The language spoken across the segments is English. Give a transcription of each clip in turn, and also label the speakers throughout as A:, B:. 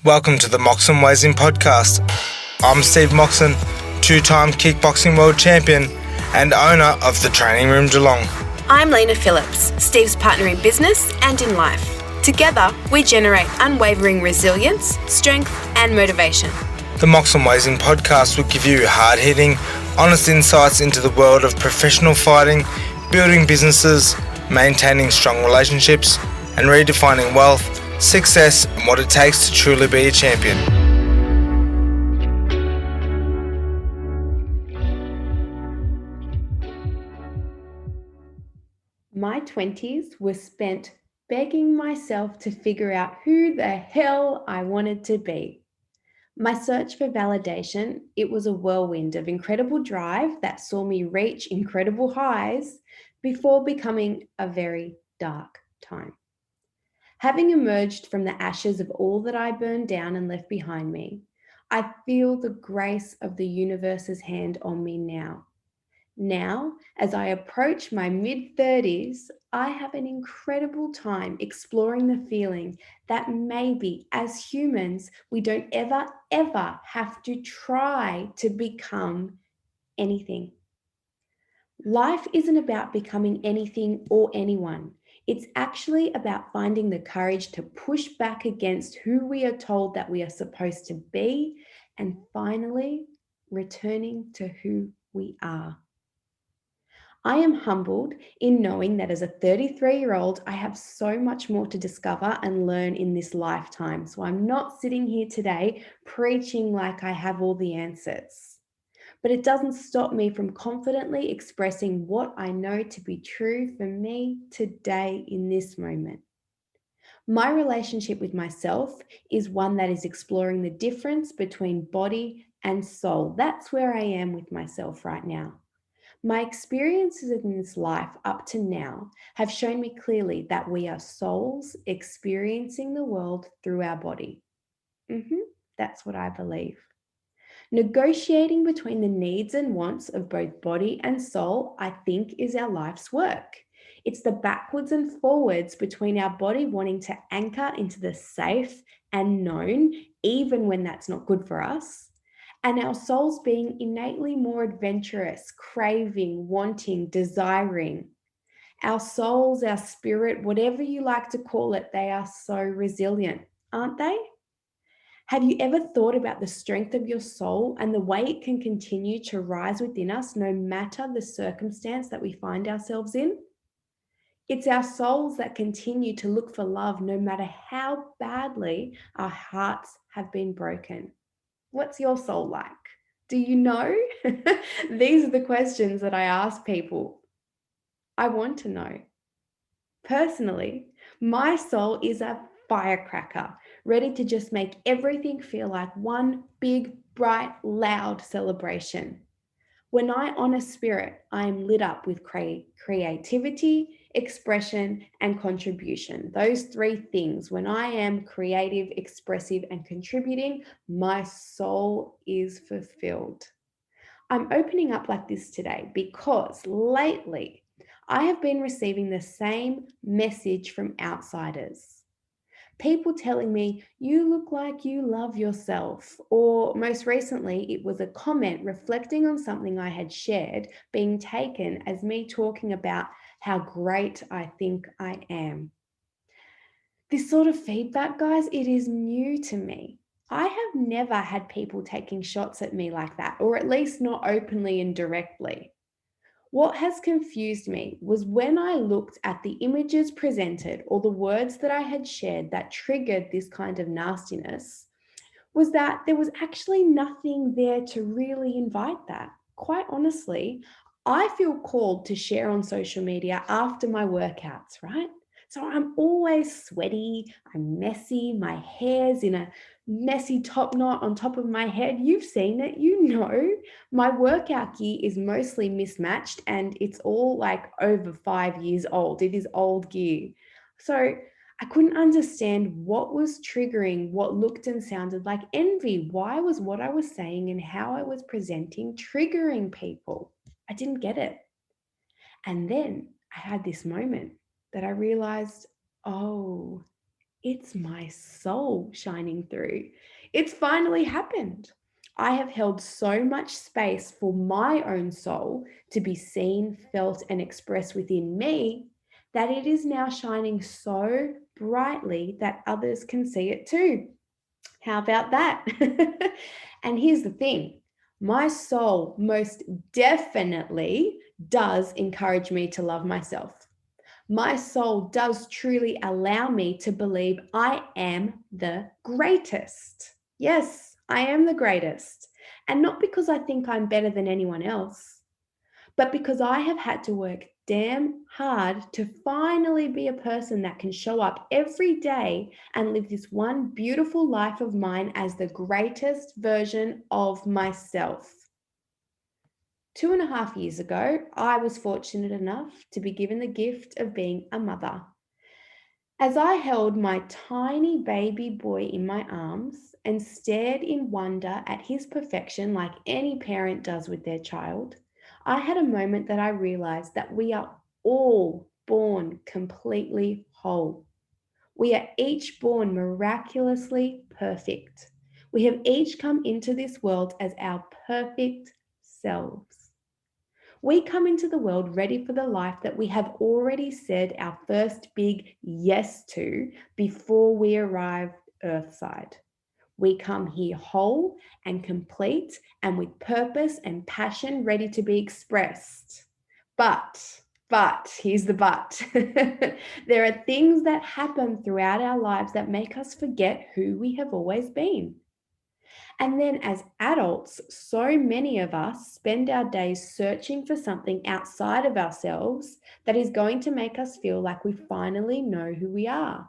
A: Welcome to the Moxon Ways In podcast. I'm Steve Moxon, two-time kickboxing world champion and owner of the Training Room Geelong.
B: I'm Lena Phillips, Steve's partner in business and in life. Together, we generate unwavering resilience, strength and motivation.
A: The Moxon Ways In podcast will give you hard-hitting, honest insights into the world of professional fighting, building businesses, maintaining strong relationships, and redefining wealth, success, and what it takes to truly be a champion.
C: My 20s were spent begging myself to figure out who the hell I wanted to be. My search for validation, it was a whirlwind of incredible drive that saw me reach incredible highs before becoming a very dark time. Having emerged from the ashes of all that I burned down and left behind me, I feel the grace of the universe's hand on me now. Now, as I approach my mid-30s, I have an incredible time exploring the feeling that maybe as humans, we don't ever have to try to become anything. Life isn't about becoming anything or anyone. It's actually about finding the courage to push back against who we are told that we are supposed to be and finally returning to who we are. I am humbled in knowing that as a 33-year-old, I have so much more to discover and learn in this lifetime. So I'm not sitting here today preaching like I have all the answers. But it doesn't stop me from confidently expressing what I know to be true for me today in this moment. My relationship with myself is one that is exploring the difference between body and soul. That's where I am with myself right now. My experiences in this life up to now have shown me clearly that we are souls experiencing the world through our body. That's what I believe. Negotiating between the needs and wants of both body and soul, I think, is our life's work. It's the backwards and forwards between our body wanting to anchor into the safe and known, even when that's not good for us, and our souls being innately more adventurous, craving, wanting, desiring. Our souls, our spirit, whatever you like to call it, they are so resilient, aren't they? Have you ever thought about the strength of your soul and the way it can continue to rise within us no matter the circumstance that we find ourselves in? It's our souls that continue to look for love no matter how badly our hearts have been broken. What's your soul like? Do you know? These are the questions that I ask people. I want to know. Personally, my soul is a firecracker, ready to just make everything feel like one big, bright, loud celebration. When I honor spirit, I am lit up with creativity, expression, and contribution. Those three things. When I am creative, expressive, and contributing, my soul is fulfilled. I'm opening up like this today because lately I have been receiving the same message from outsiders. People telling me, you look like you love yourself. Or most recently, it was a comment reflecting on something I had shared being taken as me talking about how great I think I am. This sort of feedback, guys, it is new to me. I have never had people taking shots at me like that, or at least not openly and directly. What has confused me was when I looked at the images presented or the words that I had shared that triggered this kind of nastiness, was that there was actually nothing there to really invite that. Quite honestly, I feel called to share on social media after my workouts, right? So I'm always sweaty, I'm messy, my hair's in a messy top knot on top of my head. You've seen it, you know. My workout gear is mostly mismatched and it's all like over 5 years old. It is old gear. So I couldn't understand what was triggering what looked and sounded like envy. Why was what I was saying and how I was presenting triggering people? I didn't get it. And then I had this moment that I realized, oh, It's my soul shining through. It's finally happened. I have held so much space for my own soul to be seen, felt, and expressed within me that it is now shining so brightly that others can see it too. How about that? And here's the thing, my soul most definitely does encourage me to love myself. My soul does truly allow me to believe I am the greatest. Yes, I am the greatest. And not because I think I'm better than anyone else, but because I have had to work damn hard to finally be a person that can show up every day and live this one beautiful life of mine as the greatest version of myself. 2.5 years ago, I was fortunate enough to be given the gift of being a mother. As I held my tiny baby boy in my arms and stared in wonder at his perfection, like any parent does with their child, I had a moment that I realized that we are all born completely whole. We are each born miraculously perfect. We have each come into this world as our perfect selves. We come into the world ready for the life that we have already said our first big yes to before we arrive earthside. We come here whole and complete and with purpose and passion ready to be expressed. But, here's the but. There are things that happen throughout our lives that make us forget who we have always been. And then as adults, so many of us spend our days searching for something outside of ourselves that is going to make us feel like we finally know who we are.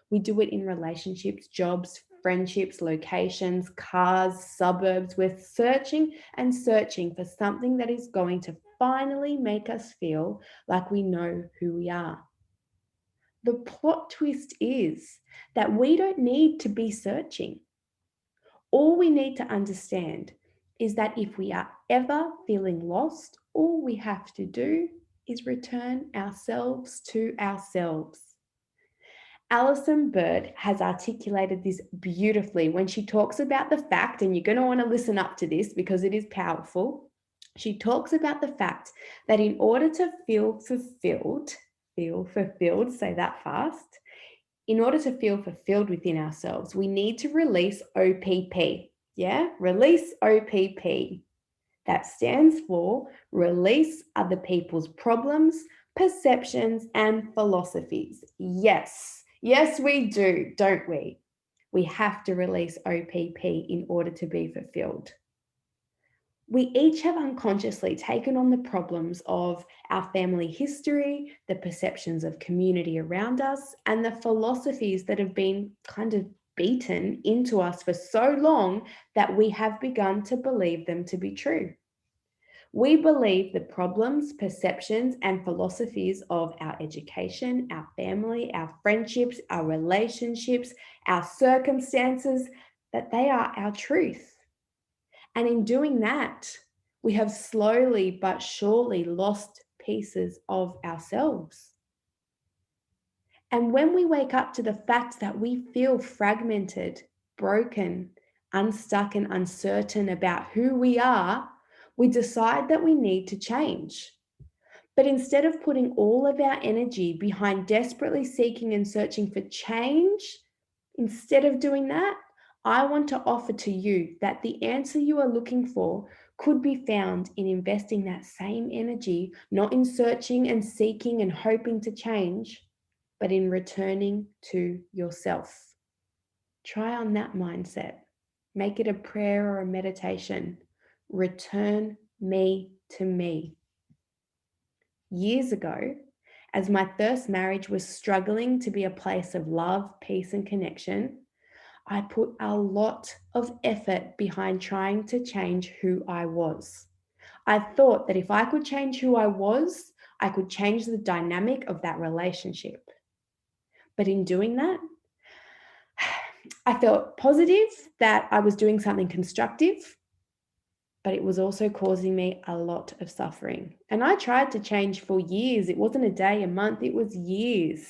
C: We do it in relationships, jobs, friendships, locations, cars, suburbs. We're searching and searching for something that is going to finally make us feel like we know who we are. The plot twist is that we don't need to be searching. All we need to understand is that if we are ever feeling lost, all we have to do is return ourselves to ourselves. Alison Bird has articulated this beautifully when she talks about the fact, and you're going to want to listen up to this because it is powerful. She talks about the fact that in order to feel fulfilled, say that fast, in order to feel fulfilled within ourselves, we need to release OPP. Yeah, release OPP. That stands for release other people's problems, perceptions, and philosophies. Yes, we do, don't we? We have to release OPP in order to be fulfilled. We each have unconsciously taken on the problems of our family history, the perceptions of community around us, and the philosophies that have been kind of beaten into us for so long that we have begun to believe them to be true. We believe the problems, perceptions, and philosophies of our education, our family, our friendships, our relationships, our circumstances, that they are our truth. And in doing that, we have slowly but surely lost pieces of ourselves. And when we wake up to the fact that we feel fragmented, broken, unstuck, and uncertain about who we are, we decide that we need to change. But instead of putting all of our energy behind desperately seeking and searching for change, instead of doing that, I want to offer to you that the answer you are looking for could be found in investing that same energy, not in searching and seeking and hoping to change, but in returning to yourself. Try on that mindset. Make it a prayer or a meditation. Return me to me. Years ago, as my first marriage was struggling to be a place of love, peace, and connection, I put a lot of effort behind trying to change who I was. I thought that if I could change who I was, I could change the dynamic of that relationship. But in doing that, I felt positive that I was doing something constructive, but it was also causing me a lot of suffering. And I tried to change for years. It wasn't a day, a month, it was years.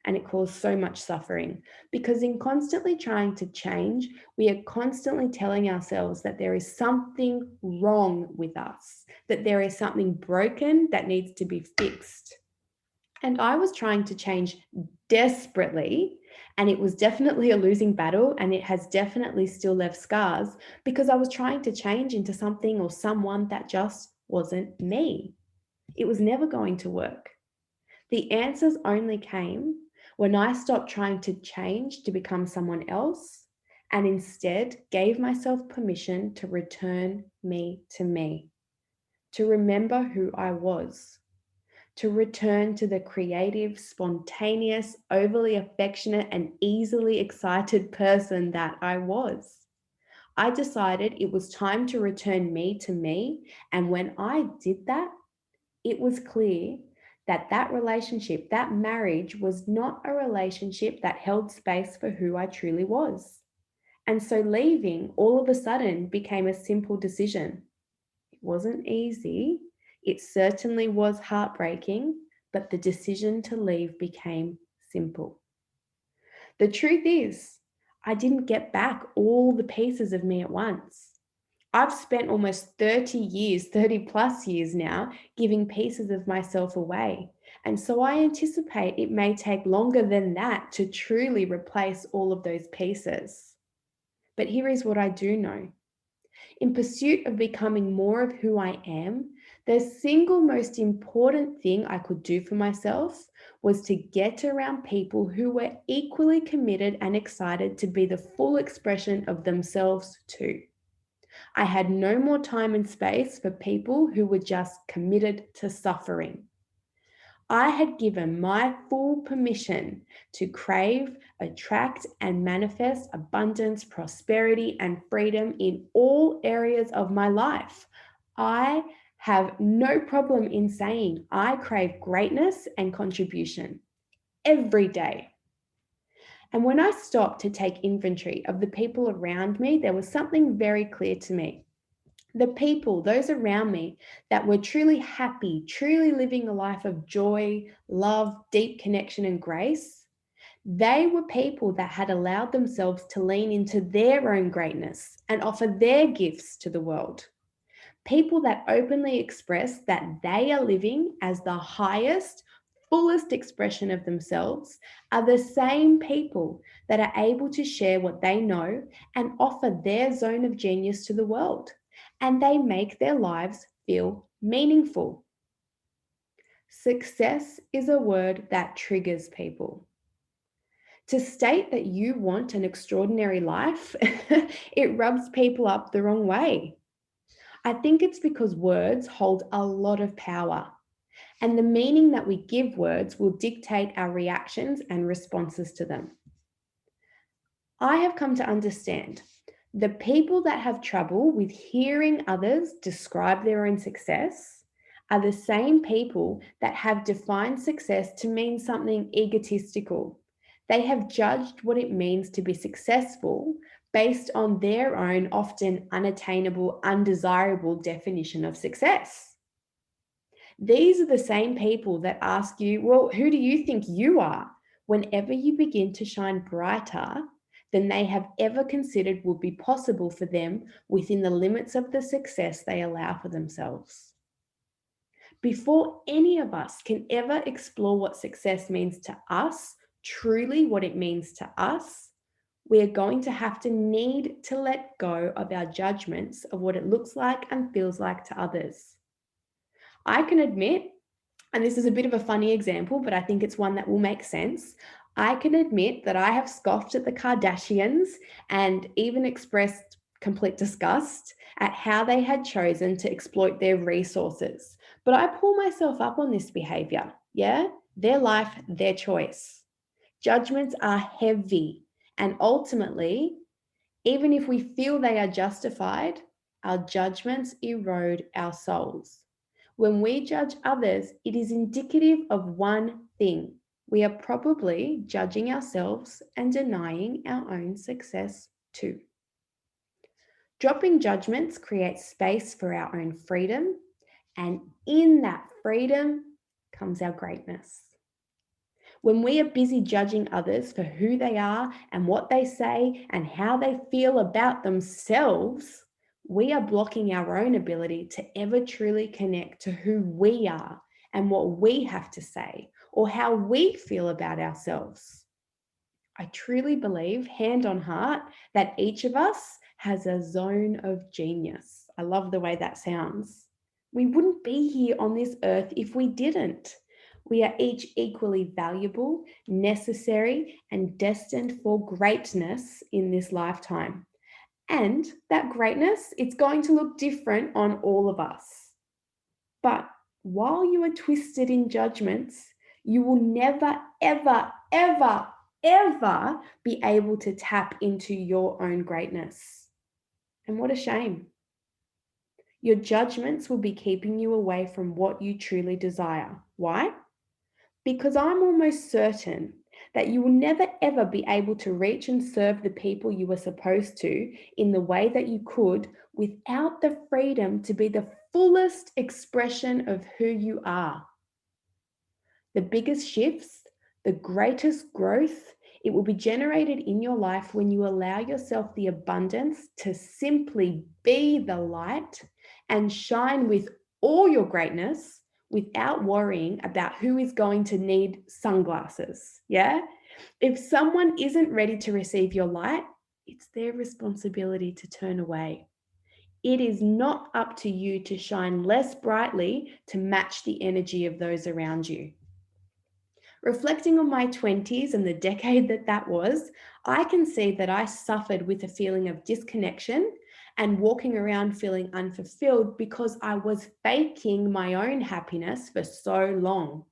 C: and it caused so much suffering because in constantly trying to change, we are constantly telling ourselves that there is something wrong with us, that there is something broken that needs to be fixed. And I was trying to change desperately, and it was definitely a losing battle, and it has definitely still left scars because I was trying to change into something or someone that just wasn't me. It was never going to work. The answers only came when I stopped trying to change to become someone else and instead gave myself permission to return me, to remember who I was, to return to the creative, spontaneous, overly affectionate, and easily excited person that I was. I decided it was time to return me to me. And when I did that, it was clear that that relationship, that marriage was not a relationship that held space for who I truly was. And so leaving all of a sudden became a simple decision. It wasn't easy. It certainly was heartbreaking, but the decision to leave became simple. The truth is, I didn't get back all the pieces of me at once. I've spent almost 30 years, 30 plus years now, giving pieces of myself away. And so I anticipate it may take longer than that to truly replace all of those pieces. But here is what I do know. In pursuit of becoming more of who I am, the single most important thing I could do for myself was to get around people who were equally committed and excited to be the full expression of themselves too. I had no more time and space for people who were just committed to suffering. I had given my full permission to crave, attract, and manifest abundance, prosperity, and freedom in all areas of my life. I have no problem in saying I crave greatness and contribution every day. And when I stopped to take inventory of the people around me, there was something very clear to me. The people, those around me that were truly happy, truly living a life of joy, love, deep connection, and grace, they were people that had allowed themselves to lean into their own greatness and offer their gifts to the world. People that openly express that they are living as the highest, fullest expression of themselves are the same people that are able to share what they know and offer their zone of genius to the world. And they make their lives feel meaningful. Success is a word that triggers people. To state that you want an extraordinary life, it rubs people up the wrong way. I think it's because words hold a lot of power, and the meaning that we give words will dictate our reactions and responses to them. I have come to understand the people that have trouble with hearing others describe their own success are the same people that have defined success to mean something egotistical. They have judged what it means to be successful based on their own often unattainable, undesirable definition of success. These are the same people that ask you, well, who do you think you are? Whenever you begin to shine brighter than they have ever considered would be possible for them within the limits of the success they allow for themselves. Before any of us can ever explore what success means to us, truly what it means to us, we are going to have to need to let go of our judgments of what it looks like and feels like to others. I can admit, and this is a bit of a funny example, but I think it's one that will make sense. I can admit that I have scoffed at the Kardashians and even expressed complete disgust at how they had chosen to exploit their resources. But I pull myself up on this behavior. Yeah, their life, their choice. Judgments are heavy. And ultimately, even if we feel they are justified, our judgments erode our souls. When we judge others, it is indicative of one thing. We are probably judging ourselves and denying our own success too. Dropping judgments creates space for our own freedom, and in that freedom comes our greatness. When we are busy judging others for who they are and what they say and how they feel about themselves, we are blocking our own ability to ever truly connect to who we are and what we have to say or how we feel about ourselves. I truly believe, hand on heart, that each of us has a zone of genius. I love the way that sounds. We wouldn't be here on this earth if we didn't. We are each equally valuable, necessary, and destined for greatness in this lifetime. And that greatness, it's going to look different on all of us. But while you are twisted in judgments, you will never, ever, ever, ever be able to tap into your own greatness. And what a shame. Your judgments will be keeping you away from what you truly desire. Why? Because I'm almost certain that you will never ever be able to reach and serve the people you were supposed to in the way that you could without the freedom to be the fullest expression of who you are. The biggest shifts, the greatest growth, it will be generated in your life when you allow yourself the abundance to simply be the light and shine with all your greatness without worrying about who is going to need sunglasses. Yeah? If someone isn't ready to receive your light, it's their responsibility to turn away. It is not up to you to shine less brightly to match the energy of those around you. Reflecting on my 20s and the decade that was, I can see that I suffered with a feeling of disconnection and walking around feeling unfulfilled because I was faking my own happiness for so long.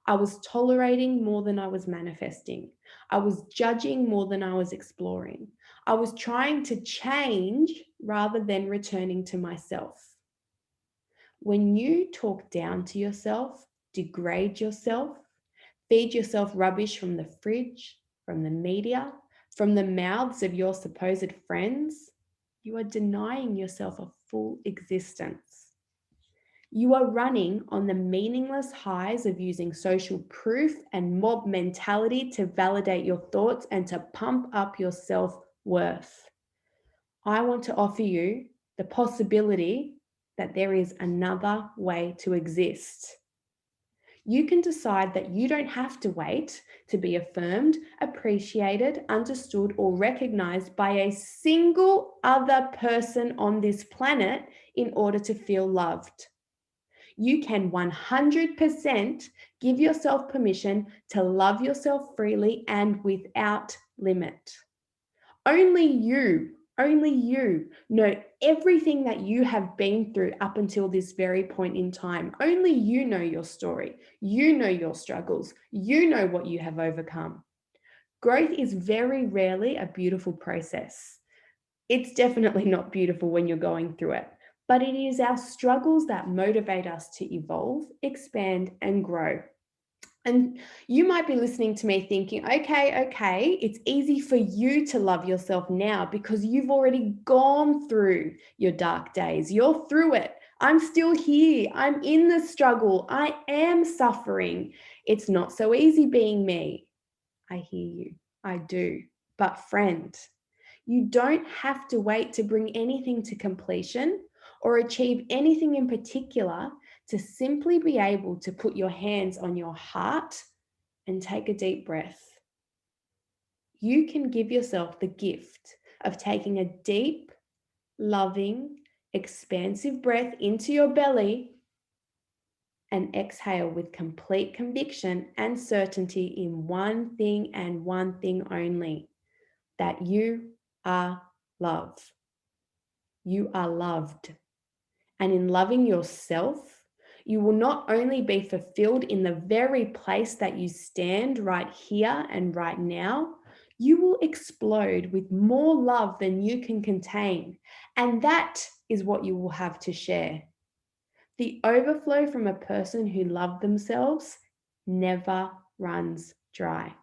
C: I was tolerating more than I was manifesting. I was judging more than I was exploring. I was trying to change rather than returning to myself. When you talk down to yourself, degrade yourself, feed yourself rubbish from the fridge, from the media, from the mouths of your supposed friends, you are denying yourself a full existence. You are running on the meaningless highs of using social proof and mob mentality to validate your thoughts and to pump up your self-worth. I want to offer you the possibility that there is another way to exist. You can decide that you don't have to wait to be affirmed, appreciated, understood, or recognized by a single other person on this planet in order to feel loved. You can 100% give yourself permission to love yourself freely and without limit. Only you know everything that you have been through up until this very point in time. Only you know your story. You know your struggles. You know what you have overcome. Growth is very rarely a beautiful process. It's definitely not beautiful when you're going through it, but it is our struggles that motivate us to evolve, expand, and grow. And you might be listening to me thinking, okay, it's easy for you to love yourself now because you've already gone through your dark days. You're through it. I'm still here. I'm in the struggle. I am suffering. It's not so easy being me. I hear you. I do. But friend, you don't have to wait to bring anything to completion or achieve anything in particular to simply be able to put your hands on your heart and take a deep breath. You can give yourself the gift of taking a deep, loving, expansive breath into your belly and exhale with complete conviction and certainty in one thing and one thing only, that you are love. You are loved. And in loving yourself, you will not only be fulfilled in the very place that you stand right here and right now, you will explode with more love than you can contain. And that is what you will have to share. The overflow from a person who loved themselves never runs dry.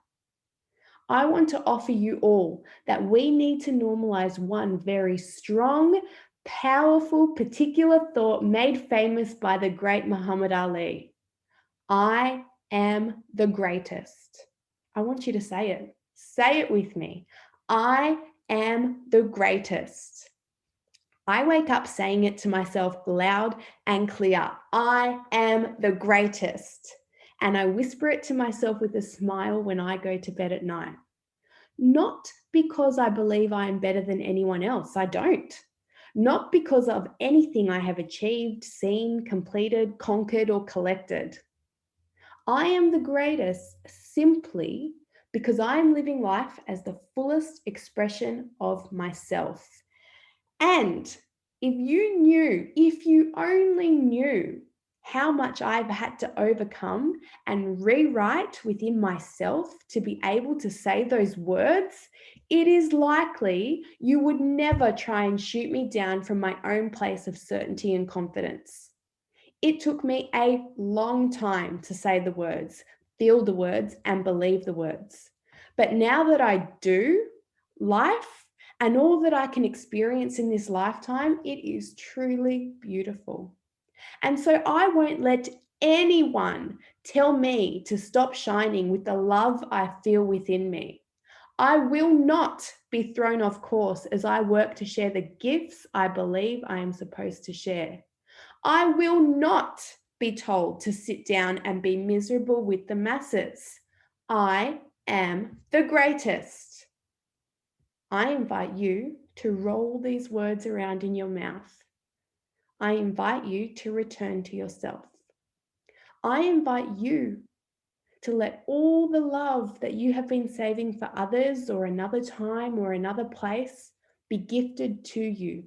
C: I want to offer you all that we need to normalize one very strong, powerful, particular thought made famous by the great Muhammad Ali. I am the greatest. I want you to say it. Say it with me. I am the greatest. I wake up saying it to myself loud and clear. I am the greatest. And I whisper it to myself with a smile when I go to bed at night. Not because I believe I am better than anyone else. I don't. Not because of anything I have achieved, seen, completed, conquered, or collected. I am the greatest simply because I am living life as the fullest expression of myself. And if you only knew how much I've had to overcome and rewrite within myself to be able to say those words, it is likely you would never try and shoot me down from my own place of certainty and confidence. It took me a long time to say the words, feel the words, and believe the words. But now that I do, life and all that I can experience in this lifetime, it is truly beautiful. And so I won't let anyone tell me to stop shining with the love I feel within me. I will not be thrown off course as I work to share the gifts I believe I am supposed to share. I will not be told to sit down and be miserable with the masses. I am the greatest. I invite you to roll these words around in your mouth. I invite you to return to yourself. I invite you to let all the love that you have been saving for others or another time or another place be gifted to you,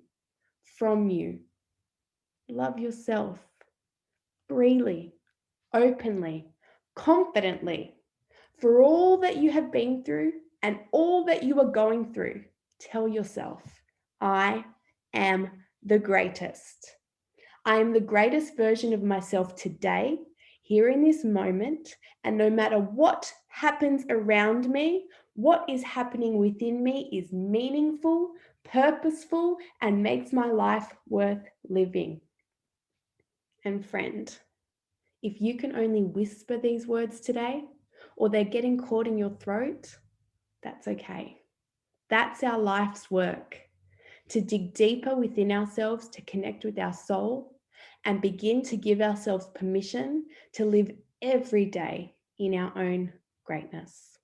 C: from you. Love yourself freely, openly, confidently. For all that you have been through and all that you are going through, tell yourself, I am the greatest. I am the greatest version of myself today, here in this moment, and no matter what happens around me, what is happening within me is meaningful, purposeful, and makes my life worth living. And friend, if you can only whisper these words today, or they're getting caught in your throat, that's okay. That's our life's work, to dig deeper within ourselves, to connect with our soul, and begin to give ourselves permission to live every day in our own greatness.